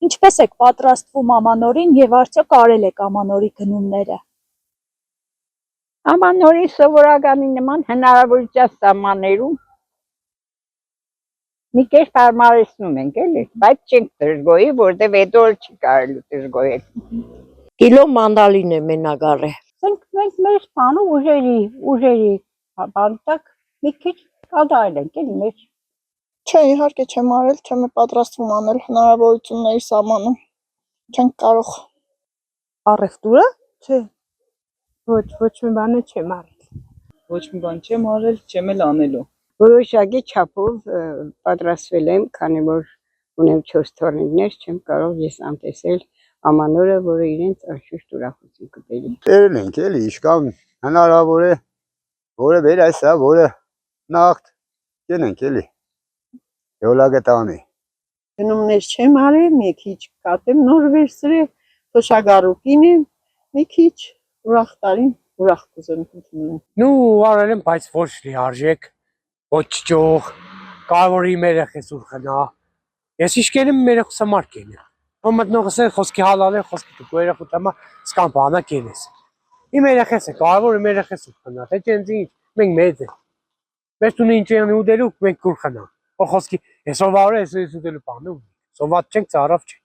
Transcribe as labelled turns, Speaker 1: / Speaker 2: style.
Speaker 1: Ինչպես եք պատրաստվում ամանորին եւ արդյոք արել եք ամանորի գնումները։
Speaker 2: Ամանորի սովորականի նման հնարավորության սահմաններում մի կերպ հարմարեցնում ենք, էլի, բայց չենք դժգոհի, որտեղ հետո չի կարելի դժգոհել։
Speaker 3: Կիլո մանդալին է մենակ առել։
Speaker 2: Մենք մեր բանը ուժերի բանտակ մի քիչ կատարել ենք, էլի մեր։
Speaker 4: Չէ, իհարկե չեմ արել, չեմ պատրաստվում անել հնարավորությունների սահմանում։ Չենք կարող։
Speaker 5: Առևտուրը? Չէ։ Ոչ մի բան չեմ արել։
Speaker 6: Ոչ մի բան չեմ արել, չեմ էլ անելու։
Speaker 2: Որոշակի չափով պատրաստվել եմ, քանի որ ունեմ 4 թորնիկներ, չեմ կարող ես անտեսել ամանորը, որը իրենց անշուշտ ուրախություն կբերի։
Speaker 7: Տերել ենք էլի, իշքան հնարավոր է, որը բեր այսա, որը նախտ գնենք էլի, յոլագը տանի։
Speaker 5: Գնումներ չեմ արել, մի քիչ կատեմ նոր վերցրել, թոշակառուկին եմ, մի քիչ ուրախ տարին, ուրախ կուզեմ ընդունել։
Speaker 8: Նու արել եմ, բայց ոչ լիարժեք, ոչ ճոխ, կարևոր իմ երեխես ուրխնա։ Ես իշքել եմ իմ երեխուս համար կենը։ Ո մտնողս է խոսքի հալալ է, խոսքի դու երեխու տամա սկան բանա կենես։ Իմ երեխես է, կարևոր իմ երեխես ուրխնա, թե չենց ինչ, մենք մեծ է։ Մեզ տունի ինչ են ուտելու, մենք ուրխնա։ Ո խոսքի, այսօր վարը այսօր ուտելու բանը ունի։ Սոված չենք, ծարավ չենք։